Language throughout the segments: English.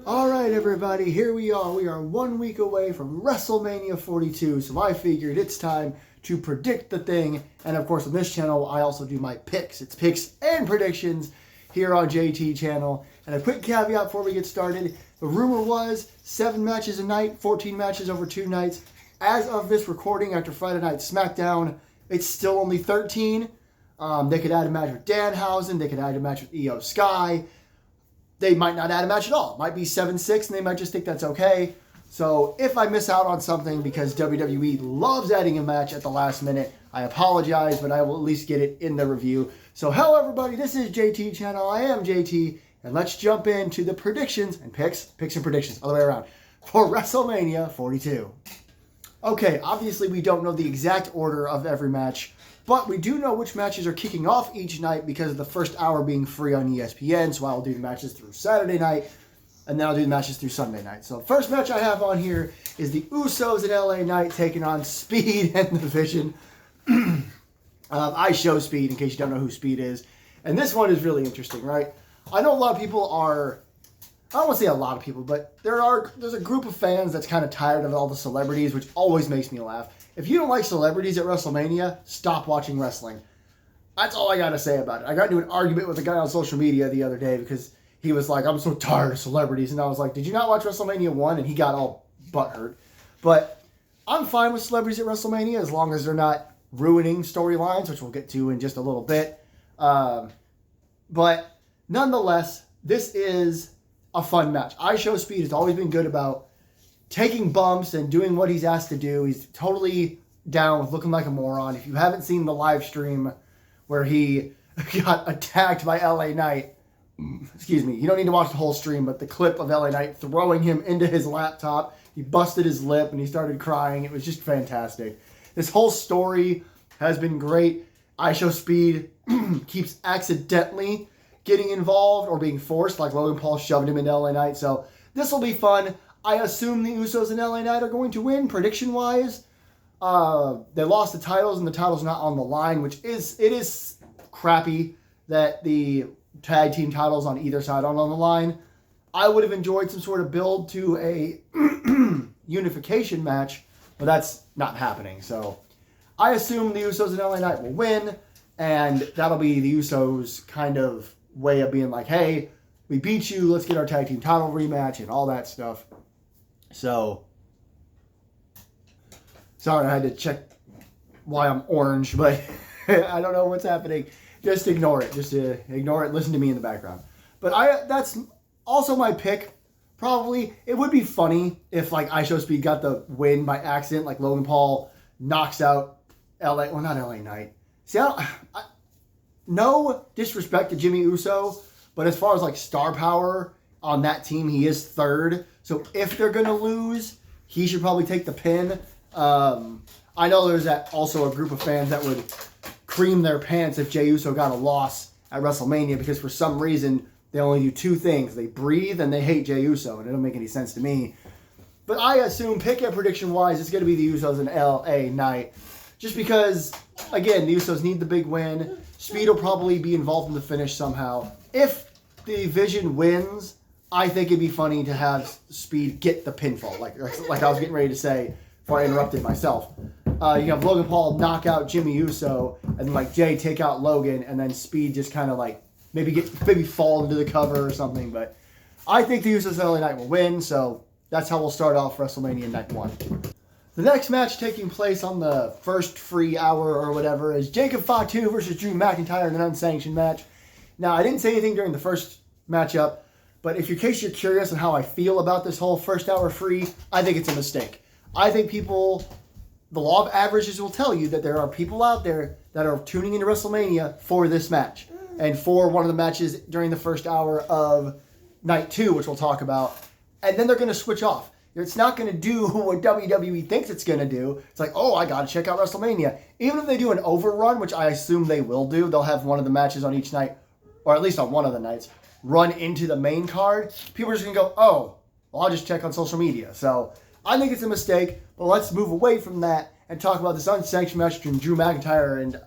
All right, everybody, here we are. We are 1 week away from WrestleMania 42, so I figured it's time to predict the thing. And of course, on this channel, I also do my picks. It's picks and predictions here on JT channel. And a quick caveat before we get started. The rumor was 7 matches a night, 14 matches over 2 nights. As of this recording after Friday Night SmackDown, it's still only 13. They could add a match with Danhausen. They could add a match with Io Sky. They might not add a match at all. It might be 7-6, and they might just think that's okay. So if I miss out on something because WWE loves adding a match at the last minute, I apologize, but I will at least get it in the review. So hello, everybody. This is JT channel. I am JT, and let's jump into the predictions and picks and predictions, all the way around, for WrestleMania 42. Okay, obviously we don't know the exact order of every match, but we do know which matches are kicking off each night because of the first hour being free on ESPN, so I'll do the matches through Saturday night, and then I'll do the matches through Sunday night. So first match I have on here is the Usos and LA Knight taking on Speed and the Vision. I show Speed in case you don't know who Speed is, and this one is really interesting, right? I know a lot of people are... I don't want to say a lot of people, but there's a group of fans that's kind of tired of all the celebrities, which always makes me laugh. If you don't like celebrities at WrestleMania, stop watching wrestling. That's all I got to say about it. I got into an argument with a guy on social media the other day because he was like, I'm so tired of celebrities. And I was like, did you not watch WrestleMania 1? And he got all butthurt. But I'm fine with celebrities at WrestleMania as long as they're not ruining storylines, which we'll get to in just a little bit. But nonetheless, this is a fun match. I Show Speed has always been good about taking bumps and doing what he's asked to do. He's totally down with looking like a moron. If you haven't seen the live stream where he got attacked by LA Knight, excuse me, you don't need to watch the whole stream, but the clip of LA Knight throwing him into his laptop, he busted his lip and he started crying. It was just fantastic. This whole story has been great. I Show Speed keeps accidentally getting involved or being forced, like Logan Paul shoved him into LA Knight. So this will be fun. I assume the Usos and LA Knight are going to win, prediction-wise. They lost the titles, and the title's not on the line, which is crappy that the tag team titles on either side aren't on the line. I would have enjoyed some sort of build to a unification match, but that's not happening. So I assume the Usos and LA Knight will win, and that'll be the Usos' kind of way of being like, hey, we beat you, let's get our tag team title rematch and all that stuff. So, sorry, I had to check why I'm orange, but I don't know what's happening. Just ignore it. Just ignore it. Listen to me in the background. But that's also my pick. Probably, it would be funny if, like, I Show Speed got the win by accident, like Logan Paul knocks out not LA Knight. See, no disrespect to Jimmy Uso, but as far as, like, star power on that team, he is third. So if they're going to lose, he should probably take the pin. I know there's also a group of fans that would cream their pants if Jey Uso got a loss at WrestleMania because for some reason they only do 2 things. They breathe and they hate Jey Uso, and it doesn't make any sense to me. But I assume, pick and prediction-wise, it's going to be the Usos and LA Knight. Just because, again, the Usos need the big win. Speed will probably be involved in the finish somehow. If the Vision wins, I think it'd be funny to have Speed get the pinfall, like I was getting ready to say before I interrupted myself. You have Logan Paul knock out Jimmy Uso, and then like Jay take out Logan, and then Speed just kind of like maybe fall into the cover or something. But I think the Usos and LA Knight will win, so that's how we'll start off WrestleMania Night 1. The next match taking place on the first free hour or whatever is Jacob Fatu versus Drew McIntyre in an unsanctioned match. Now, I didn't say anything during the first matchup, but in case you're curious on how I feel about this whole first hour free, I think it's a mistake. I think the law of averages will tell you that there are people out there that are tuning into WrestleMania for this match and for one of the matches during the first hour of night 2, which we'll talk about, and then they're going to switch off. It's not going to do what WWE thinks it's going to do. It's like, oh, I got to check out WrestleMania. Even if they do an overrun, which I assume they will do, they'll have one of the matches on each night, or at least on one of the nights, run into the main card. People are just going to go, oh, well, I'll just check on social media. So I think it's a mistake, but let's move away from that and talk about this unsanctioned match between Drew McIntyre and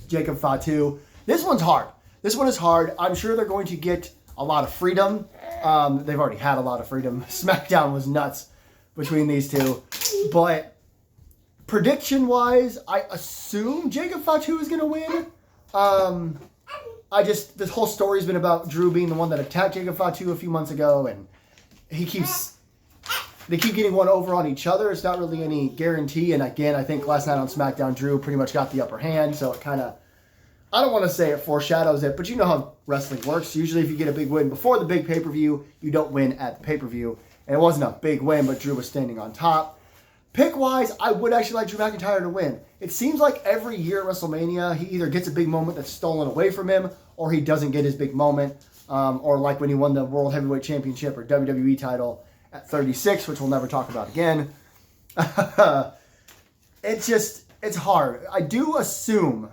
Jacob Fatu. This one's hard. This one is hard. I'm sure they're going to get a lot of freedom They've already had a lot of freedom. SmackDown was nuts between these two. But prediction-wise, I assume Jacob Fatu is going to win. This whole story's been about Drew being the one that attacked Jacob Fatu a few months ago, and they keep getting one over on each other. It's not really any guarantee. And again, I think last night on SmackDown, Drew pretty much got the upper hand. So it kind of, I don't want to say it foreshadows it, but you know how wrestling works. Usually if you get a big win before the big pay-per-view, you don't win at the pay-per-view. And it wasn't a big win, but Drew was standing on top. Pick-wise, I would actually like Drew McIntyre to win. It seems like every year at WrestleMania, he either gets a big moment that's stolen away from him, or he doesn't get his big moment. Or like when he won the World Heavyweight Championship or WWE title at 36, which we'll never talk about again. It's hard. I do assume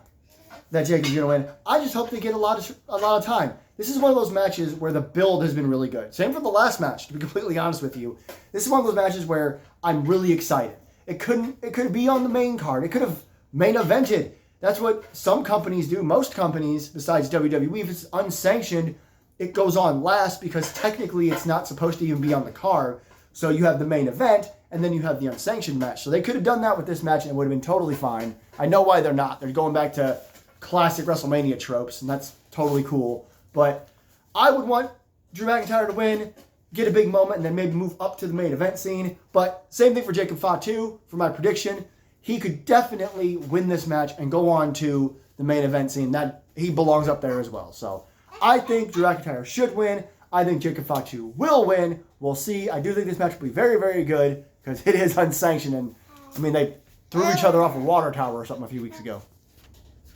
that Jacob's going to win. I just hope they get a lot of time. This is one of those matches where the build has been really good. Same for the last match, to be completely honest with you. This is one of those matches where I'm really excited. It could be on the main card. It could have main evented. That's what some companies do. Most companies, besides WWE, if it's unsanctioned, it goes on last because technically it's not supposed to even be on the card. So you have the main event, and then you have the unsanctioned match. So they could have done that with this match, and it would have been totally fine. I know why they're not. They're going back to classic WrestleMania tropes, and that's totally cool. But I would want Drew McIntyre to win, get a big moment, and then maybe move up to the main event scene. But same thing for Jacob Fatu, for my prediction. He could definitely win this match and go on to the main event scene. That he belongs up there as well. So I think Drew McIntyre should win. I think Jacob Fatu will win. We'll see. I do think this match will be very, very good because it is unsanctioned. And, I mean, they threw each other off a water tower or something a few weeks ago.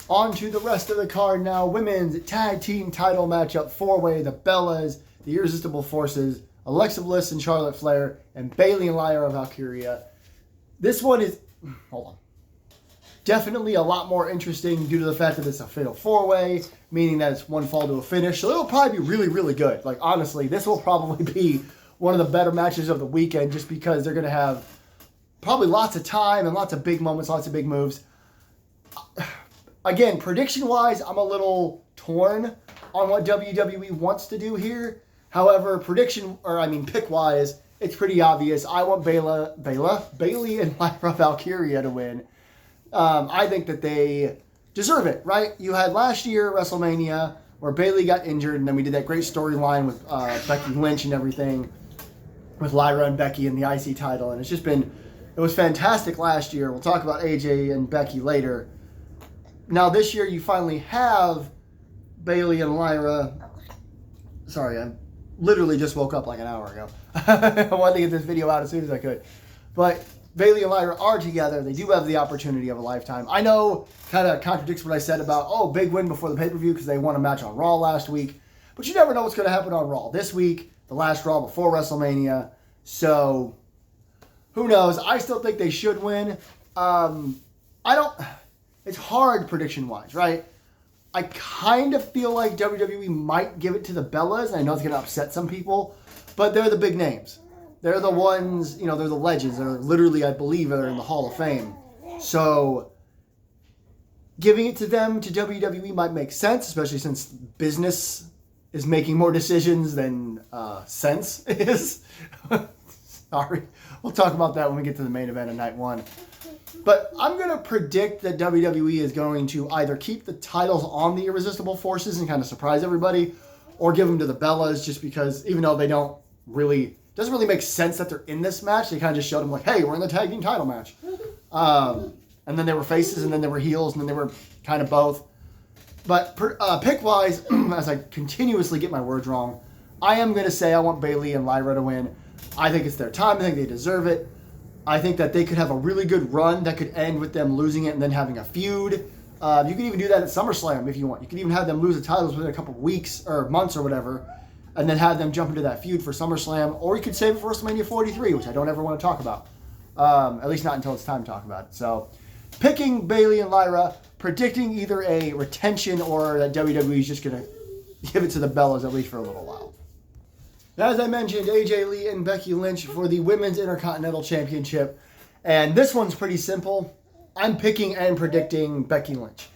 On to the rest of the card now. Women's tag team title matchup, 4-way, the Bellas, the Irresistible Forces, Alexa Bliss and Charlotte Flair, and Bayley and Lyra Valkyria. This one is, definitely a lot more interesting due to the fact that it's a fatal 4-way, meaning that it's one fall to a finish. So it'll probably be really, really good. Like, honestly, this will probably be one of the better matches of the weekend just because they're going to have probably lots of time and lots of big moments, lots of big moves. Again, prediction-wise, I'm a little torn on what WWE wants to do here. However, pick-wise, it's pretty obvious. I want Bayley and Lyra Valkyria to win. I think that they deserve it, right? You had last year WrestleMania where Bayley got injured, and then we did that great storyline with Becky Lynch and everything, with Lyra and Becky in the IC title, and it was fantastic last year. We'll talk about AJ and Becky later. Now this year you finally have Bayley and Lyra. Sorry, I literally just woke up like an hour ago. I wanted to get this video out as soon as I could. But Bayley and Lyra are together. They do have the opportunity of a lifetime. I know kind of contradicts what I said about, big win before the pay-per-view because they won a match on Raw last week. But you never know what's going to happen on Raw. This week, the last Raw before WrestleMania. So, who knows? I still think they should win. It's hard prediction-wise, right? I kind of feel like WWE might give it to the Bellas, and I know it's going to upset some people, but they're the big names. They're the ones, they're the legends. They're literally, I believe, they're in the Hall of Fame. So, giving it to them, to WWE, might make sense, especially since business is making more decisions than sense is. Sorry. We'll talk about that when we get to the main event of night one. But I'm going to predict that WWE is going to either keep the titles on the Irresistible Forces and kind of surprise everybody, or give them to the Bellas just because, even though they doesn't really make sense that they're in this match. They kind of just showed them like, hey, we're in the tag team title match. And then they were faces, and then they were heels, and then they were kind of both. But pick-wise, as I continuously get my words wrong, I am going to say I want Bayley and Lyra to win. I think it's their time. I think they deserve it. I think that they could have a really good run that could end with them losing it and then having a feud. You could even do that at SummerSlam if you want. You could even have them lose the titles within a couple of weeks or months or whatever, and then have them jump into that feud for SummerSlam, or you could save it for WrestleMania 43, which I don't ever want to talk about. At least not until it's time to talk about it. So, picking Bayley and Lyra, predicting either a retention or that WWE is just going to give it to the Bellas at least for a little while. As I mentioned, AJ Lee and Becky Lynch for the Women's Intercontinental Championship. And this one's pretty simple. I'm picking and predicting Becky Lynch.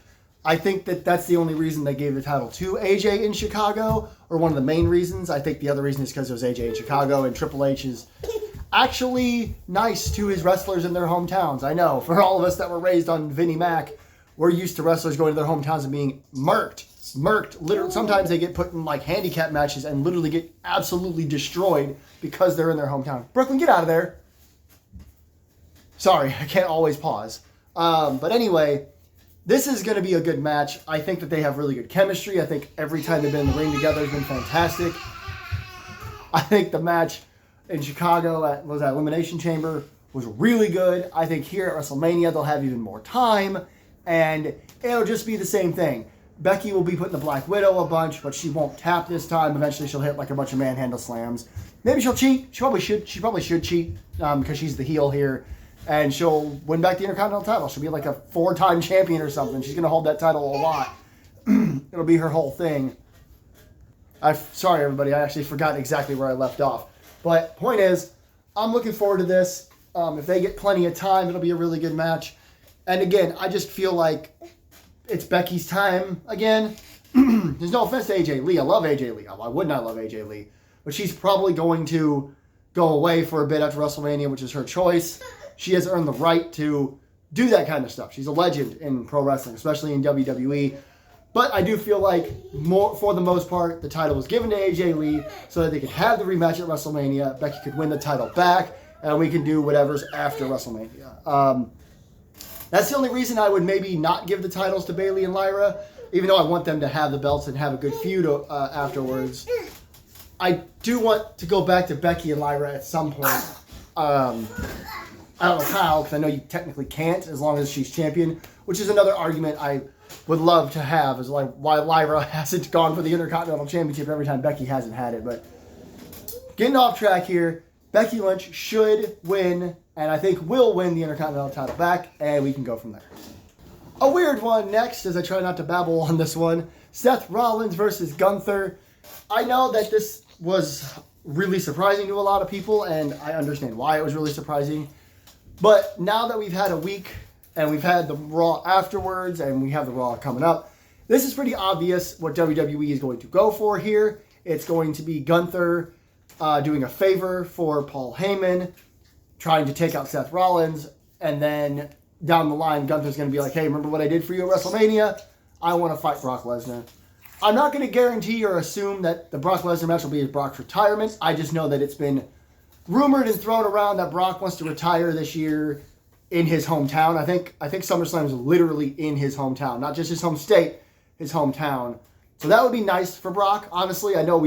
I think that that's the only reason they gave the title to AJ in Chicago, or one of the main reasons. I think the other reason is because it was AJ in Chicago, and Triple H is actually nice to his wrestlers in their hometowns. I know, for all of us that were raised on Vinnie Mac, we're used to wrestlers going to their hometowns and being murked. Literally, sometimes they get put in like handicap matches and literally get absolutely destroyed because they're in their hometown. Brooklyn, get out of there. Sorry, I can't always pause. But anyway, this is going to be a good match. I think that they have really good chemistry. I think every time they've been in the ring together has been fantastic. I think the match in Chicago at Elimination Chamber was really good. I think here at WrestleMania they'll have even more time, and it'll just be the same thing. Becky will be putting the Black Widow a bunch, but she won't tap this time. Eventually she'll hit like a bunch of manhandle slams. Maybe she'll cheat. She probably should cheat because she's the heel here. And she'll win back the Intercontinental title. She'll be like a 4-time champion or something. She's going to hold that title a lot. It'll be her whole thing. Sorry, everybody. I actually forgot exactly where I left off. But point is, I'm looking forward to this. If they get plenty of time, it'll be a really good match. And again, I just feel like it's Becky's time again. There's no offense to AJ Lee. I love AJ Lee. Why wouldn't I love AJ Lee? But she's probably going to go away for a bit after WrestleMania, which is her choice. She has earned the right to do that kind of stuff. She's a legend in pro wrestling, especially in WWE. But I do feel like, for the most part, the title was given to AJ Lee so that they could have the rematch at WrestleMania. Becky could win the title back, and we can do whatever's after WrestleMania. That's the only reason I would maybe not give the titles to Bayley and Lyra, even though I want them to have the belts and have a good feud afterwards. I do want to go back to Becky and Lyra at some point. I don't know how, because I know you technically can't as long as she's champion, which is another argument I would love to have, is like why Lyra hasn't gone for the Intercontinental Championship every time Becky hasn't had it. But getting off track here, Becky Lynch should win, and I think will win the Intercontinental title back, and we can go from there. A weird one next, as I try not to babble on this one. Seth Rollins versus Gunther. I know that this was really surprising to a lot of people, and I understand why it was really surprising. But now that we've had a week, and we've had the Raw afterwards, and we have the Raw coming up, this is pretty obvious what WWE is going to go for here. It's going to be Gunther doing a favor for Paul Heyman, trying to take out Seth Rollins, and then down the line, Gunther's going to be like, hey, remember what I did for you at WrestleMania? I want to fight Brock Lesnar. I'm not going to guarantee or assume that the Brock Lesnar match will be Brock's retirement. I just know that it's been rumored and thrown around that Brock wants to retire this year in his hometown. I think SummerSlam is literally in his hometown, not just his home state, his hometown. So that would be nice for Brock. Honestly, I know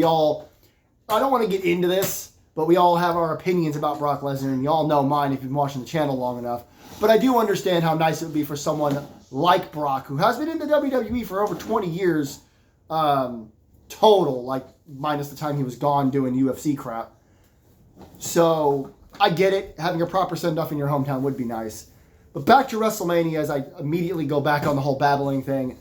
I don't want to get into this, but we all have our opinions about Brock Lesnar, and you all know mine if you've been watching the channel long enough. But I do understand how nice it would be for someone like Brock, who has been in the WWE for over 20 years total, like minus the time he was gone doing UFC crap. So I get it. Having a proper send-off in your hometown would be nice. But back to WrestleMania, as I immediately go back on the whole babbling thing.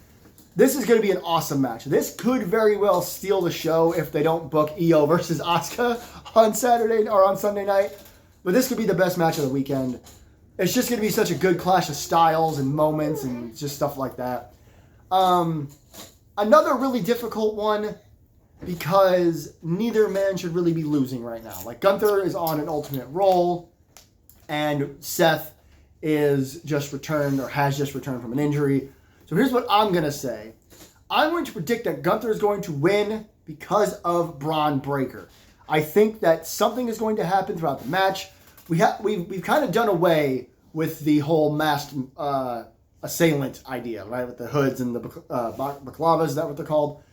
This is going to be an awesome match. This could very well steal the show if they don't book Io versus Asuka on Saturday or on Sunday night. But this could be the best match of the weekend. It's just going to be such a good clash of styles and moments and just stuff like that. Another really difficult one, because neither man should really be losing right now. Like, Gunther is on an ultimate roll, and Seth is just returned or has just returned from an injury. So here's what I'm going to say. I'm going to predict that Gunther is going to win because of Braun Breaker. I think that something is going to happen throughout the match. We've kind of done away with the whole masked assailant idea, right? With the hoods and the baklavas, is that what they're called?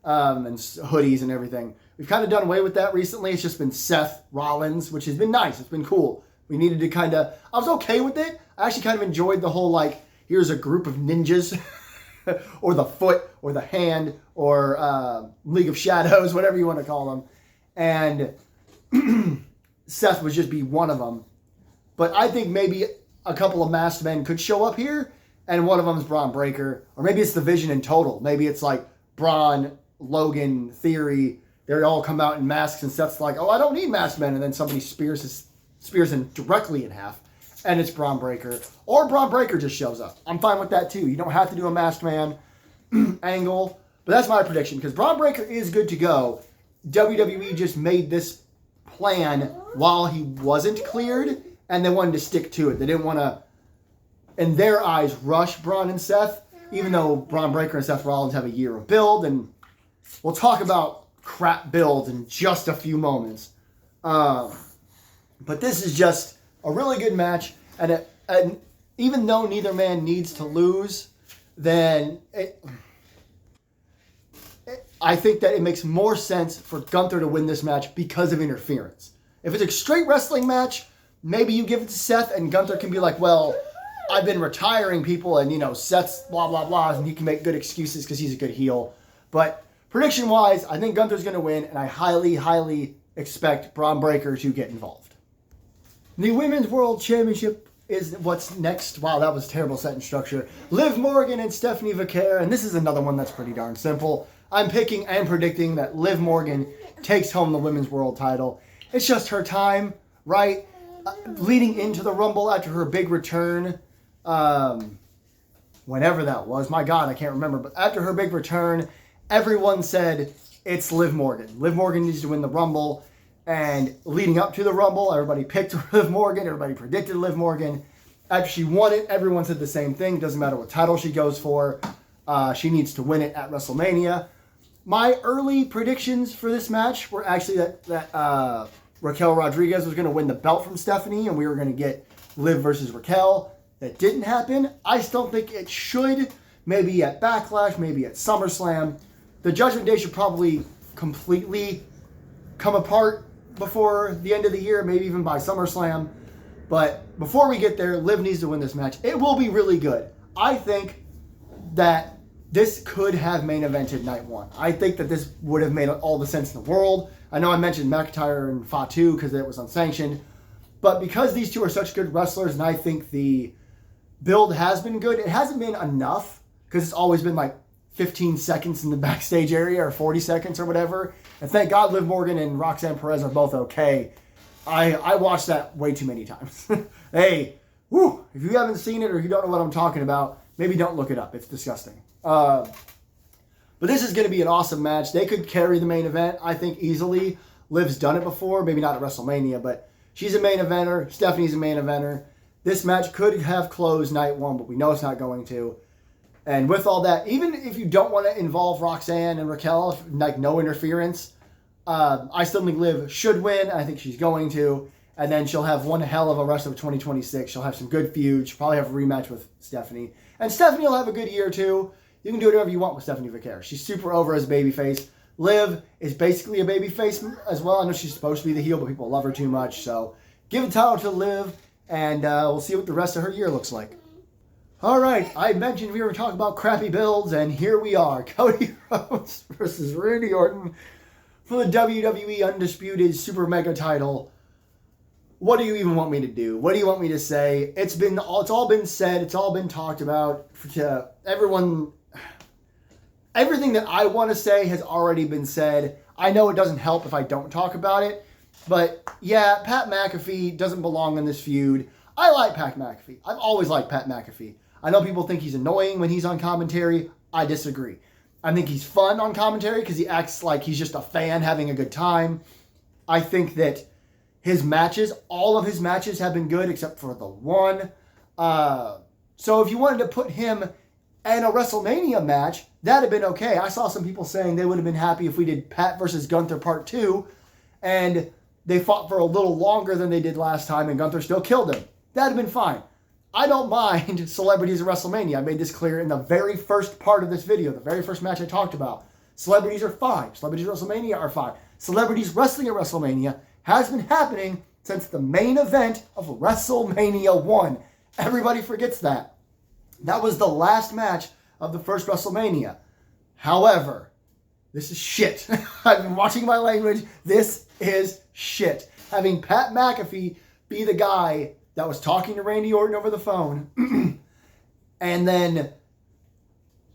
And hoodies and everything. We've kind of done away with that recently. It's just been Seth Rollins, which has been nice. It's been cool. We needed to I was okay with it. I actually kind of enjoyed the whole, like, here's a group of ninjas, or the foot, or the hand, or League of Shadows, whatever you want to call them. And Seth would just be one of them. But I think maybe a couple of masked men could show up here, and one of them is Braun Breaker. Or maybe it's the Vision in total. Maybe it's like Braun, Logan, Theory. They all come out in masks, and Seth's like, oh, I don't need masked men. And then somebody spears him directly in half, and it's Braun Breaker. Or Braun Breaker just shows up. I'm fine with that too. You don't have to do a masked man. angle. But that's my prediction, because Braun Breaker is good to go. WWE just made this plan while he wasn't cleared, and they wanted to stick to it. They didn't want to, in their eyes, rush Braun and Seth, even though Braun Breaker and Seth Rollins have a year of build, and we'll talk about crap builds in just a few moments. But this is just a really good match, and even though neither man needs to lose, then I think that it makes more sense for Gunther to win this match because of interference. If it's a straight wrestling match, maybe you give it to Seth and Gunther can be like, well, I've been retiring people and, Seth's blah, blah, blah, and he can make good excuses because he's a good heel. But prediction-wise, I think Gunther's going to win, and I highly, highly expect Braun Breaker to get involved. The Women's World Championship is what's next. Wow, that was a terrible sentence structure. Liv Morgan and Stephanie Vaquer, and this is another one that's pretty darn simple. I'm picking and predicting that Liv Morgan takes home the Women's World title. It's just her time, right? Leading into the Rumble after her big return, whenever that was. My God, I can't remember. But after her big return, everyone said it's Liv Morgan. Liv Morgan needs to win the Rumble. And leading up to the Rumble, everybody picked Liv Morgan. Everybody predicted Liv Morgan. After she won it, everyone said the same thing. Doesn't matter what title she goes for. She needs to win it at WrestleMania. My early predictions for this match were actually that Raquel Rodriguez was going to win the belt from Stephanie, and we were going to get Liv versus Raquel. That didn't happen. I still think it should. Maybe at Backlash, maybe at SummerSlam. The Judgment Day should probably completely come apart before the end of the year, maybe even by SummerSlam. But before we get there, Liv needs to win this match. It will be really good. I think that this could have main evented night one. I think that this would have made all the sense in the world. I know I mentioned McIntyre and Fatu because it was unsanctioned. But because these two are such good wrestlers, and I think the build has been good, it hasn't been enough because it's always been like 15 seconds in the backstage area or 40 seconds or whatever. And thank God Liv Morgan and Roxanne Perez are both okay. I watched that way too many times. Hey, if you haven't seen it or you don't know what I'm talking about, maybe don't look it up. It's disgusting. But this is going to be an awesome match. They could carry the main event, I think, easily. Liv's done it before. Maybe not at WrestleMania, but she's a main eventer. Stephanie's a main eventer. This match could have closed night one, but we know it's not going to. And with all that, even if you don't want to involve Roxanne and Raquel, like no interference, I still think Liv should win. I think she's going to. And then she'll have one hell of a rest of 2026. She'll have some good feuds. She'll probably have a rematch with Stephanie. And Stephanie will have a good year too. You can do whatever you want with Stephanie Vaquer. She's super over as a babyface. Liv is basically a babyface as well. I know she's supposed to be the heel, but people love her too much. So give the title to Liv, and we'll see what the rest of her year looks like. All right, I mentioned we were talking about crappy builds, and here we are. Cody Rhodes versus Randy Orton for the WWE Undisputed Super Mega title. What do you even want me to do? What do you want me to say? It's all been said. It's all been talked about. To everyone, everything that I want to say has already been said. I know it doesn't help if I don't talk about it. But yeah, Pat McAfee doesn't belong in this feud. I like Pat McAfee. I've always liked Pat McAfee. I know people think he's annoying when he's on commentary. I disagree. I think he's fun on commentary because he acts like he's just a fan having a good time. I think that his matches, all of his matches have been good except for the one. So if you wanted to put him in a WrestleMania match, that'd have been okay. I saw some people saying they would have been happy if we did Pat versus Gunther Part 2, and they fought for a little longer than they did last time, and Gunther still killed him. That'd have been fine. I don't mind celebrities at WrestleMania. I made this clear in the very first part of this video, the very first match I talked about. Celebrities are fine. Celebrities at WrestleMania are fine. Celebrities wrestling at WrestleMania has been happening since the main event of WrestleMania 1. Everybody forgets that. That was the last match of the first WrestleMania. However, this is shit. I've been watching my language. This is shit. Having Pat McAfee be the guy that was talking to Randy Orton over the phone and then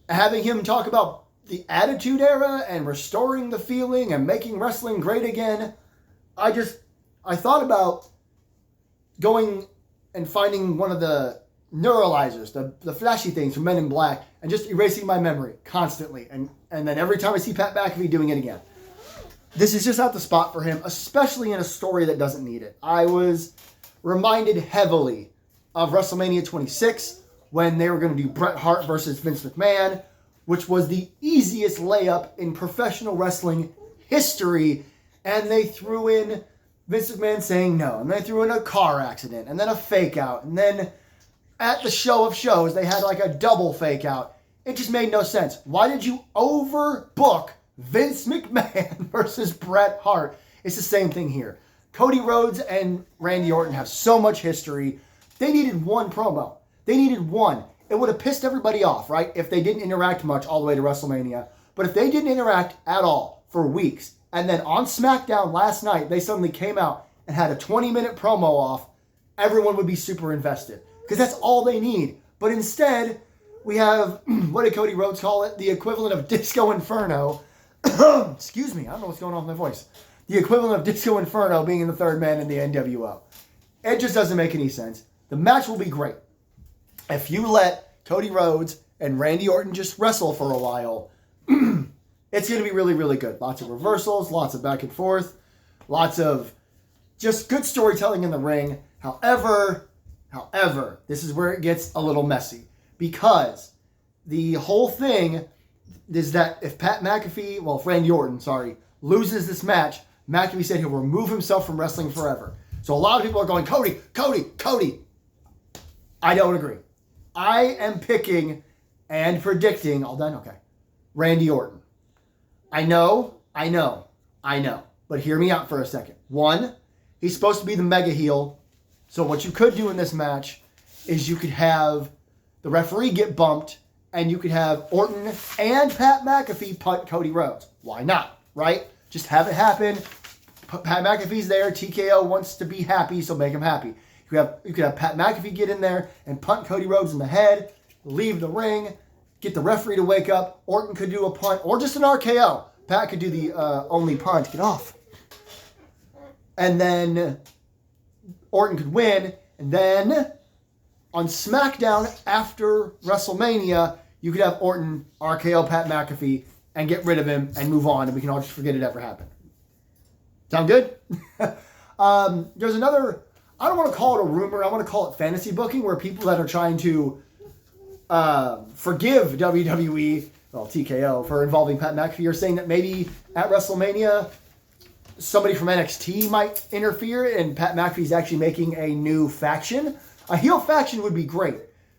having him talk about the Attitude Era and restoring the feeling and making wrestling great again. I thought about going and finding one of the neuralizers, the flashy things from Men in Black, and just erasing my memory constantly. And then every time I see Pat McAfee doing it again. This is just not the spot for him, especially in a story that doesn't need it. I was reminded heavily of WrestleMania 26 when they were going to do Bret Hart versus Vince McMahon, which was the easiest layup in professional wrestling history. And they threw in Vince McMahon saying no. And they threw in a car accident. And then a fake out. And then at the show of shows, they had like a double fake out. It just made no sense. Why did you overbook Vince McMahon versus Bret Hart? It's the same thing here. Cody Rhodes and Randy Orton have so much history. They needed one promo. They needed one. It would have pissed everybody off, right? If they didn't interact much all the way to WrestleMania. But if they didn't interact at all for weeks, and then on SmackDown last night, they suddenly came out and had a 20-minute promo off, everyone would be super invested. Because that's all they need. But instead, we have, what did Cody Rhodes call it? The equivalent of Disco Inferno. Excuse me, I don't know what's going on with my voice. The equivalent of Disco Inferno being the third man in the NWO. It just doesn't make any sense. The match will be great. If you let Cody Rhodes and Randy Orton just wrestle for a while, it's going to be really, really good. Lots of reversals, lots of back and forth, lots of just good storytelling in the ring. However, this is where it gets a little messy. Because the whole thing is that if if Randy Orton, loses this match, McAfee said he'll remove himself from wrestling forever. So a lot of people are going, Cody. I don't agree. I am picking and predicting, all done? Okay. Randy Orton. I know. But hear me out for a second. One, he's supposed to be the mega heel. So what you could do in this match is you could have the referee get bumped and you could have Orton and Pat McAfee punt Cody Rhodes. Why not, right? Just have it happen. Pat McAfee's there. TKO wants to be happy, so make him happy. You could have Pat McAfee get in there and punt Cody Rhodes in the head, leave the ring, get the referee to wake up. Orton could do a punt or just an RKO. Pat could do the only punt. Get off. And then Orton could win. And then on SmackDown after WrestleMania, you could have Orton RKO Pat McAfee and get rid of him and move on. And we can all just forget it ever happened. Sound good? There's another... I don't want to call it a rumor. I want to call it fantasy booking, where people that are trying to forgive WWE, TKO, for involving Pat McAfee are saying that maybe at WrestleMania, somebody from NXT might interfere and Pat McAfee's actually making a new faction. A heel faction would be great.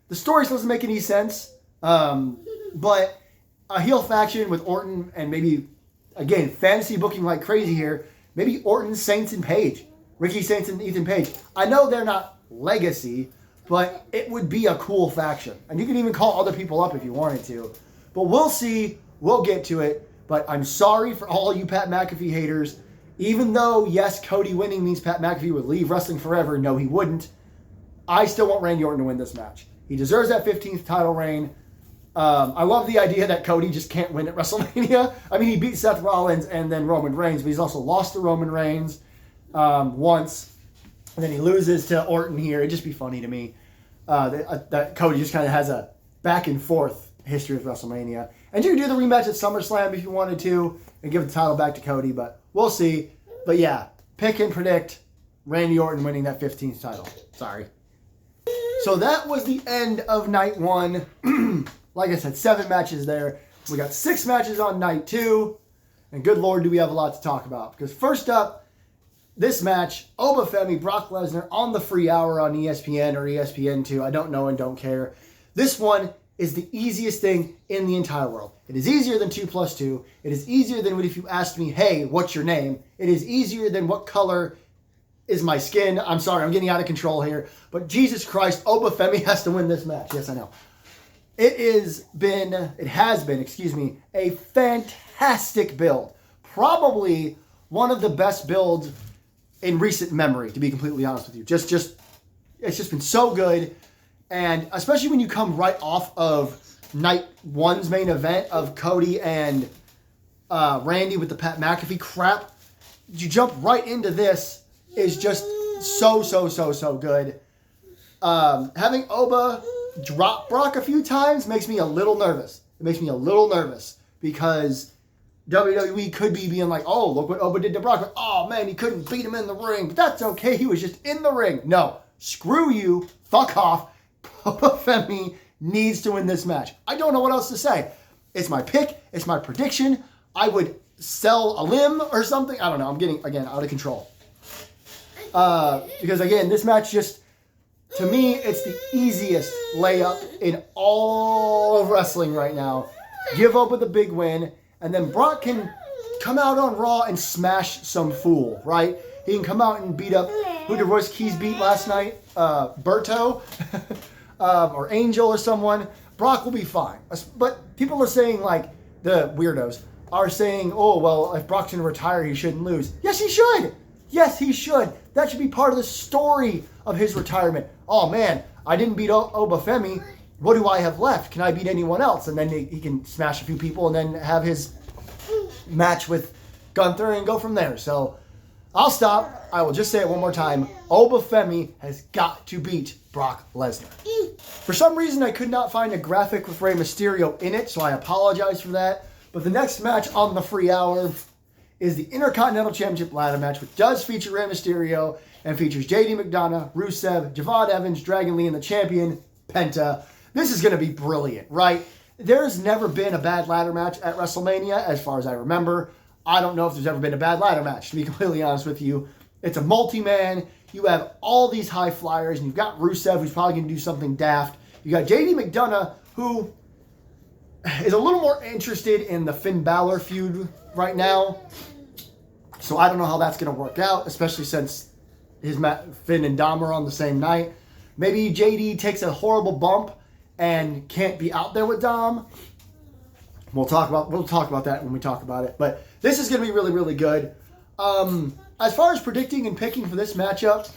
The story doesn't make any sense, but a heel faction with Orton and maybe, again, fantasy booking like crazy here, maybe Orton, Saints, and Paige. Ricky Saints and Ethan Page. I know they're not legacy, but it would be a cool faction. And you can even call other people up if you wanted to. But we'll see. We'll get to it. But I'm sorry for all you Pat McAfee haters. Even though, yes, Cody winning means Pat McAfee would leave wrestling forever. No, he wouldn't. I still want Randy Orton to win this match. He deserves that 15th title reign. I love the idea that Cody just can't win at WrestleMania. I mean, he beat Seth Rollins and then Roman Reigns, but he's also lost to Roman Reigns once, and then he loses to Orton here. It'd just be funny to me that Cody just kind of has a back and forth history with WrestleMania. And you can do the rematch at SummerSlam if you wanted to and give the title back to Cody, but we'll see. But yeah, pick and predict Randy Orton winning that 15th title. Sorry. So that was the end of night one. Like I said, 7 matches there. We got 6 matches on night 2. And good Lord, do we have a lot to talk about. Because first up, this match, Obafemi, Brock Lesnar on the free hour on ESPN or ESPN2. I don't know and don't care. This one is the easiest thing in the entire world. It is easier than 2 plus 2. It is easier than if you asked me, hey, what's your name? It is easier than what color is my skin. I'm sorry, I'm getting out of control here. But Jesus Christ, Obafemi has to win this match. Yes, I know. It has been, a fantastic build. Probably one of the best builds in recent memory, to be completely honest with you. It's just been so good. And especially when you come right off of night 1's main event of Cody and Randy with the Pat McAfee crap, you jump right into this is just so good. Having Oba drop Brock a few times makes me a little nervous. It makes me a little nervous because WWE could be being like, oh, look what Oba did to Brock. But, oh, man, he couldn't beat him in the ring. But that's okay. He was just in the ring. No, screw you. Fuck off. Oba Femi needs to win this match. I don't know what else to say. It's my pick. It's my prediction. I would sell a limb or something. I don't know. I'm getting, again, out of control. Because, again, this match just, to me, it's the easiest layup in all of wrestling right now. Give Oba the big win, and then Brock can come out on Raw and smash some fool, right? He can come out and beat up, who did Royce Keys beat last night? Berto or Angel or someone. Brock will be fine. But people are saying, like, the weirdos are saying, oh, well, if Brock's going to retire, he shouldn't lose. Yes, he should. Yes, he should. That should be part of the story of his retirement. Oh, man, I didn't beat Oba Femi. What do I have left? Can I beat anyone else? And then he can smash a few people and then have his match with Gunther and go from there. So I'll stop. I will just say it one more time. Oba Femi has got to beat Brock Lesnar. For some reason, I could not find a graphic with Rey Mysterio in it, so I apologize for that. But the next match on the free hour is the Intercontinental Championship ladder match, which does feature Rey Mysterio and features JD McDonough, Rusev, Javad Evans, Dragon Lee, and the champion, Penta. This is going to be brilliant, right? There's never been a bad ladder match at WrestleMania, as far as I remember. I don't know if there's ever been a bad ladder match, to be completely honest with you. It's a multi-man. You have all these high flyers, and you've got Rusev, who's probably going to do something daft. You got JD McDonough, who is a little more interested in the Finn Balor feud right now. So I don't know how that's going to work out, especially since Finn and Dom are on the same night. Maybe JD takes a horrible bump and can't be out there with Dom. We'll talk about that when we talk about it. But this is going to be really, really good. As far as predicting and picking for this matchup,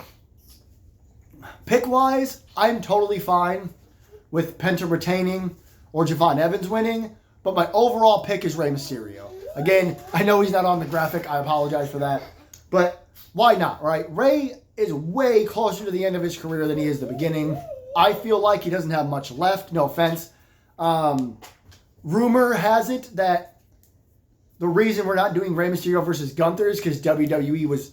pick-wise, I'm totally fine with Penta retaining or Javad Evans winning. But my overall pick is Rey Mysterio. Again, I know he's not on the graphic. I apologize for that. But why not, right? Rey is way closer to the end of his career than he is the beginning. I feel like he doesn't have much left. No offense. Rumor has it that the reason we're not doing Rey Mysterio versus Gunther is because WWE was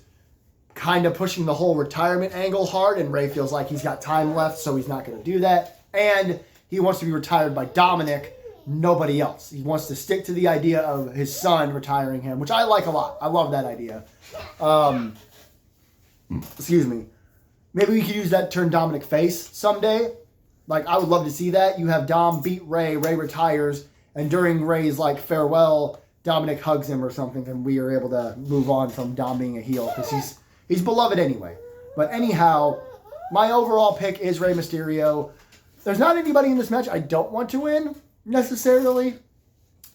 kind of pushing the whole retirement angle hard, and Rey feels like he's got time left, so he's not going to do that. And he wants to be retired by Dominic, nobody else. He wants to stick to the idea of his son retiring him, which I like a lot. I love that idea. Excuse me. Maybe we could use that to turn Dominic face someday. Like, I would love to see that. You have Dom beat Rey, Rey retires, and during Rey's, like, farewell, Dominic hugs him or something, and we are able to move on from Dom being a heel, because he's beloved anyway. But anyhow, my overall pick is Rey Mysterio. There's not anybody in this match I don't want to win, necessarily.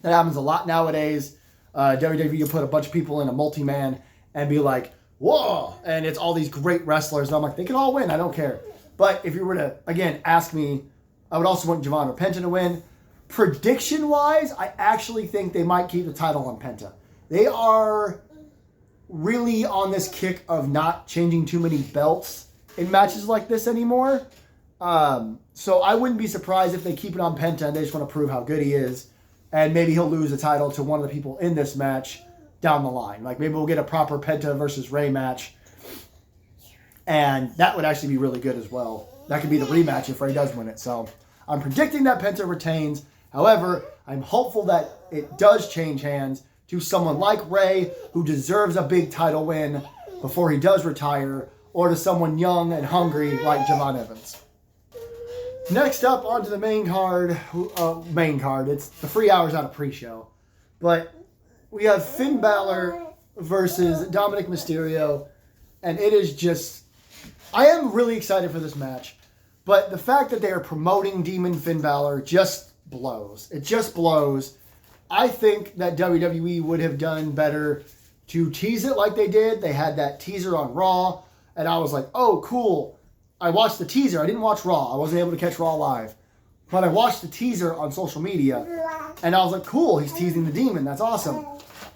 That happens a lot nowadays. WWE will put a bunch of people in a multi-man and be like, whoa, and it's all these great wrestlers. And I'm like, they can all win. I don't care. But if you were to, again, ask me, I would also want Javad or Penta to win. Prediction-wise, I actually think they might keep the title on Penta. They are really on this kick of not changing too many belts in matches like this anymore. So I wouldn't be surprised if they keep it on Penta and they just want to prove how good he is. And maybe he'll lose the title to one of the people in this match down the line. Like, maybe we'll get a proper Penta versus Rey match. And that would actually be really good as well. That could be the rematch if Rey does win it. So I'm predicting that Penta retains. However, I'm hopeful that it does change hands to someone like Rey, who deserves a big title win before he does retire, or to someone young and hungry like Javad Evans. Next up, onto the main card. It's the 3 hours out of pre-show. But we have Finn Balor versus Dominic Mysterio. And it is just... I am really excited for this match. But the fact that they are promoting Demon Finn Balor just blows. It just blows. I think that WWE would have done better to tease it like they did. They had that teaser on Raw. And I was like, oh, cool. I watched the teaser. I didn't watch Raw. I wasn't able to catch Raw live. But I watched the teaser on social media. And I was like, cool, he's teasing the demon. That's awesome.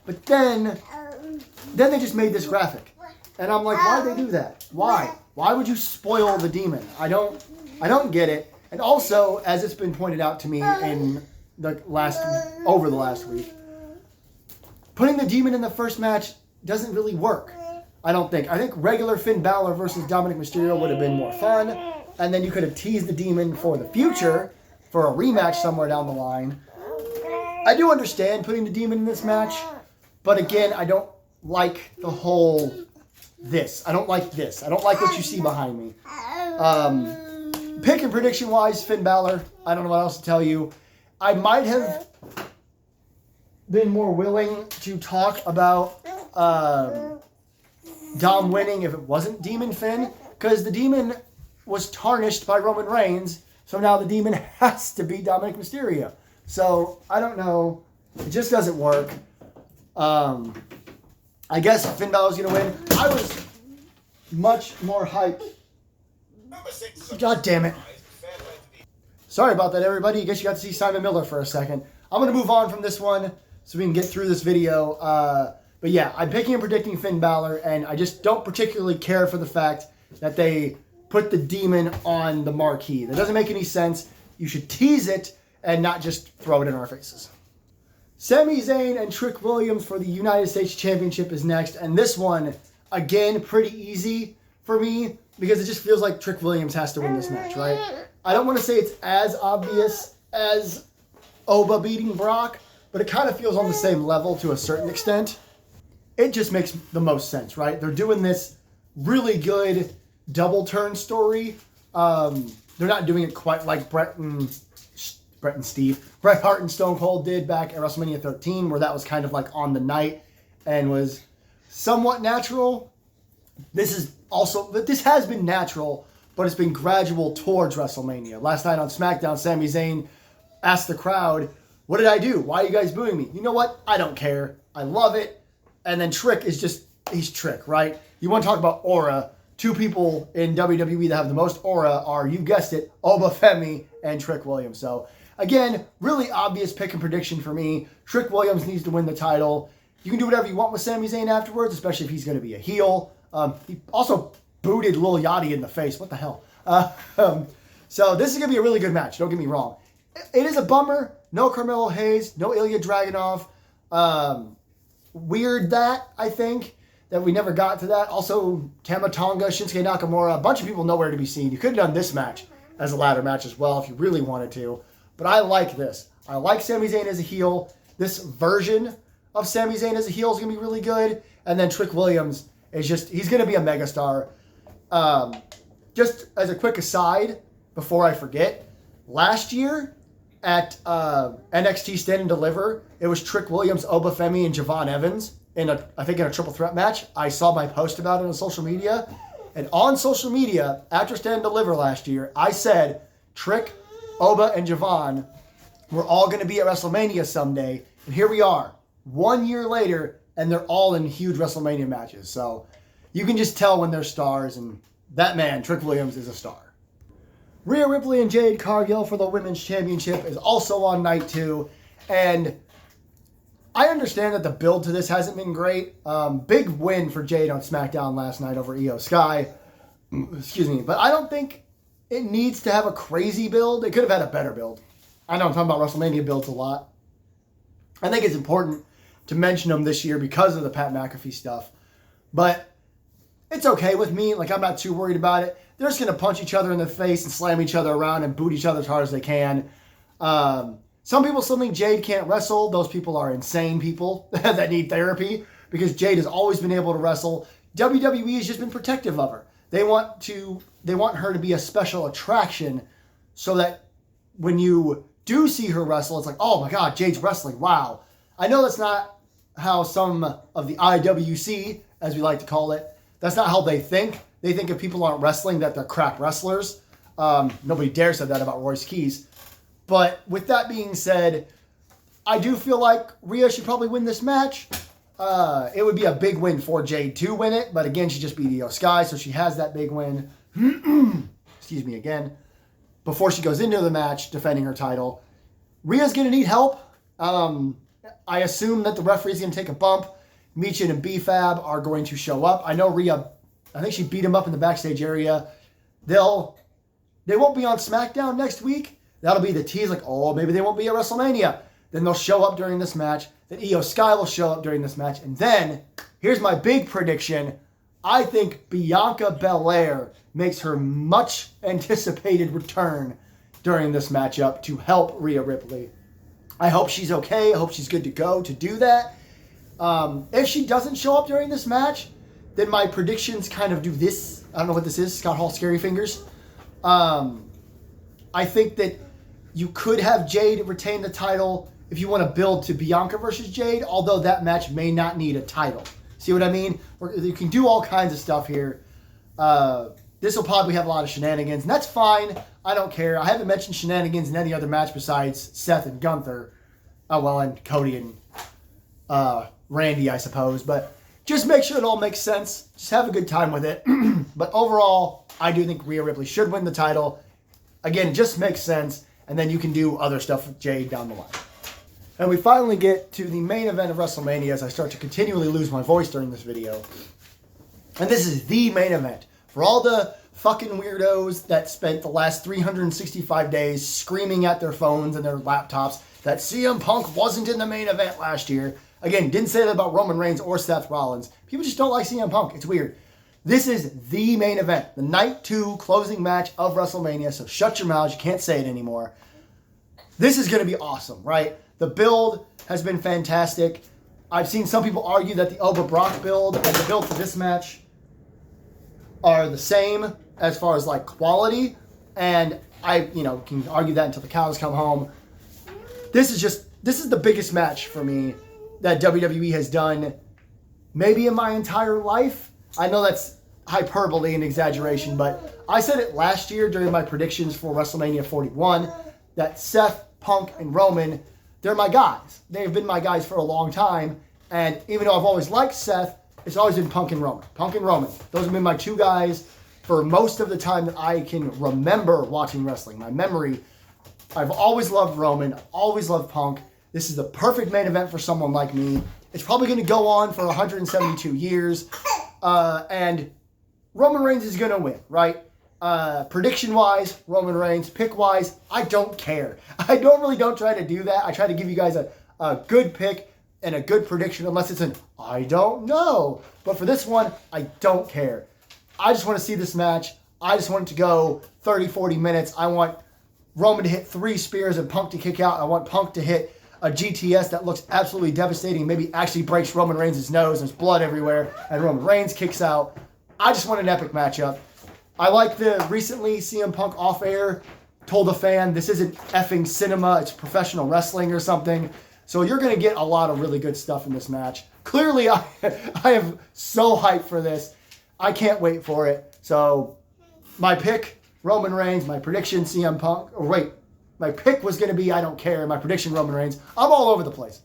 But then they just made this graphic. And I'm like, why'd they do that? Why Why would you spoil the Demon? I don't get it. And also, as it's been pointed out to me in over the last week, putting the Demon in the first match doesn't really work. I don't think. I think regular Finn Balor versus Dominic Mysterio would have been more fun. And then you could have teased the Demon for the future, for a rematch somewhere down the line. I do understand putting the Demon in this match. But again, I don't like the whole this. I don't like this. I don't like what you see behind me. Pick and prediction-wise, Finn Balor. I don't know what else to tell you. I might have been more willing to talk about Dom winning if it wasn't Demon Finn, because the Demon was tarnished by Roman Reigns, so now the Demon has to beat Dominic Mysterio. So, I don't know. It just doesn't work. I guess Finn Balor's going to win. I was much more hyped. God damn it. Sorry about that, everybody. I guess you got to see Simon Miller for a second. I'm going to move on from this one so we can get through this video. But yeah, I'm picking and predicting Finn Balor, and I just don't particularly care for the fact that they put the Demon on the marquee. That doesn't make any sense. You should tease it and not just throw it in our faces. Sami Zayn and Trick Williams for the United States Championship is next. And this one, again, pretty easy for me because it just feels like Trick Williams has to win this match, right? I don't want to say it's as obvious as Oba beating Brock, but it kind of feels on the same level to a certain extent. It just makes the most sense, right? They're doing this really good double turn story. They're not doing it quite like Bret Hart and Stone Cold did back at WrestleMania 13, where that was kind of like on the night and was somewhat natural. This has been natural, but it's been gradual towards WrestleMania. Last night on SmackDown, Sami Zayn asked the crowd, "What did I do? Why are you guys booing me?" You know what? I don't care. I love it. And then Trick is he's Trick, right? You want to talk about aura. Two people in WWE that have the most aura are, you guessed it, Oba Femi and Trick Williams. So, again, really obvious pick and prediction for me. Trick Williams needs to win the title. You can do whatever you want with Sami Zayn afterwards, especially if he's going to be a heel. He also booted Lil Yachty in the face. What the hell? So this is going to be a really good match. Don't get me wrong. It is a bummer. No Carmelo Hayes. No Ilya Dragunov. Weird that, I think, that we never got to that. Also, Tama Tonga, Shinsuke Nakamura. A bunch of people nowhere to be seen. You could have done this match as a ladder match as well if you really wanted to. But I like this. I like Sami Zayn as a heel. This version of Sami Zayn as a heel is going to be really good. And then Trick Williams is he's going to be a megastar. Just as a quick aside, before I forget, last year at NXT Stand and Deliver, it was Trick Williams, Oba Femi, and Javon Evans in a triple threat match. I saw my post about it on social media. And on social media, after Stand and Deliver last year, I said Trick, Oba, and Javon were all going to be at WrestleMania someday. And here we are, 1 year later, and they're all in huge WrestleMania matches. So you can just tell when they're stars, and that man, Trick Williams, is a star. Rhea Ripley and Jade Cargill for the Women's Championship is also on night 2. And I understand that the build to this hasn't been great. Big win for Jade on SmackDown last night over Io Sky. Excuse me. But I don't think it needs to have a crazy build. It could have had a better build. I know I'm talking about WrestleMania builds a lot. I think it's important to mention them this year because of the Pat McAfee stuff. But it's okay with me. Like, I'm not too worried about it. They're just going to punch each other in the face and slam each other around and boot each other as hard as they can. Some people still think Jade can't wrestle. Those people are insane people that need therapy because Jade has always been able to wrestle. WWE has just been protective of her. They want her to be a special attraction so that when you do see her wrestle, it's like, oh my God, Jade's wrestling. Wow. I know that's not how some of the IWC, as we like to call it, that's not how they think. They think if people aren't wrestling that they're crap wrestlers. Nobody dare said that about Royce Keys. But with that being said, I do feel like Rhea should probably win this match. It would be a big win for Jade to win it. But again, she just beat Io Sky, so she has that big win. Excuse me again. Before she goes into the match defending her title. Rhea's going to need help. I assume that the referee's going to take a bump. Michin and B-Fab are going to show up. I know Rhea I think she beat him up in the backstage area. They won't be on SmackDown next week. That'll be the tease, like, oh, maybe they won't be at WrestleMania. Then they'll show up during this match. Then Io Sky will show up during this match. And then, here's my big prediction. I think Bianca Belair makes her much anticipated return during this matchup to help Rhea Ripley. I hope she's okay. I hope she's good to go to do that. If she doesn't show up during this match, then my predictions kind of do this. I don't know what this is. Scott Hall Scary Fingers. I think that you could have Jade retain the title if you want to build to Bianca versus Jade, although that match may not need a title. See what I mean? You can do all kinds of stuff here. This will probably have a lot of shenanigans, and that's fine. I don't care. I haven't mentioned shenanigans in any other match besides Seth and Gunther. Oh, well, and Cody and Randy, I suppose. But just make sure it all makes sense. Just have a good time with it. But overall, I do think Rhea Ripley should win the title. Again, it just makes sense. And then you can do other stuff with Jade down the line. And we finally get to the main event of WrestleMania as I start to continually lose my voice during this video. And this is the main event. For all the fucking weirdos that spent the last 365 days screaming at their phones and their laptops that CM Punk wasn't in the main event last year. Again, didn't say that about Roman Reigns or Seth Rollins. People just don't like CM Punk. It's weird. This is the main event. The night 2 closing match of WrestleMania. So shut your mouths. You can't say it anymore. This is going to be awesome, right? The build has been fantastic. I've seen some people argue that the Oba Brock build and the build for this match are the same as far as like quality. And I, can argue that until the cows come home. This is the biggest match for me that WWE has done maybe in my entire life. I know that's hyperbole and exaggeration, but I said it last year during my predictions for WrestleMania 41 that Seth, Punk, and Roman, they're my guys. They've been my guys for a long time. And even though I've always liked Seth, it's always been Punk and Roman. Punk and Roman. Those have been my two guys for most of the time that I can remember watching wrestling. My memory, I've always loved Roman. I've always loved Punk. This is the perfect main event for someone like me. It's probably going to go on for 172 years. And Roman Reigns is going to win, right? Prediction-wise, Roman Reigns. Pick-wise, I don't care. I don't try to do that. I try to give you guys a good pick and a good prediction unless it's an I don't know. But for this one, I don't care. I just want to see this match. I just want it to go 30, 40 minutes. I want Roman to hit 3 spears and Punk to kick out. I want Punk to hit a GTS that looks absolutely devastating, maybe actually breaks Roman Reigns' nose, there's blood everywhere, and Roman Reigns kicks out. I just want an epic matchup. I like the recently CM Punk off-air told a fan, this isn't effing cinema, it's professional wrestling or something. So you're going to get a lot of really good stuff in this match. Clearly, I am so hyped for this. I can't wait for it. So my pick, Roman Reigns. My prediction, CM Punk. Oh, wait. My pick was going to be I don't care. My prediction, Roman Reigns. I'm all over the place.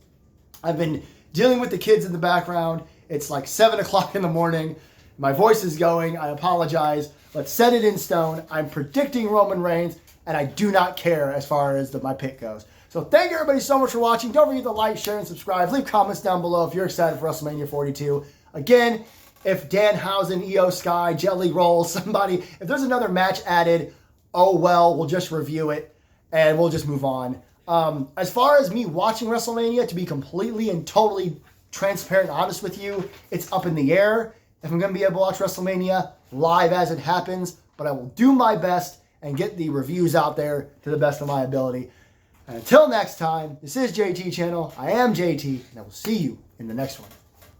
I've been dealing with the kids in the background. It's like 7 o'clock in the morning. My voice is going. I apologize. Let's set it in stone. I'm predicting Roman Reigns, and I do not care as far as my pick goes. So thank you everybody so much for watching. Don't forget to like, share, and subscribe. Leave comments down below if you're excited for WrestleMania 42. Again, if Danhausen, Io Sky, Jelly Roll, somebody, if there's another match added, oh well, we'll just review it. And we'll just move on. As far as me watching WrestleMania, to be completely and totally transparent and honest with you, it's up in the air. If I'm going to be able to watch WrestleMania live as it happens, but I will do my best and get the reviews out there to the best of my ability. And until next time, this is JT Channel. I am JT, and I will see you in the next one.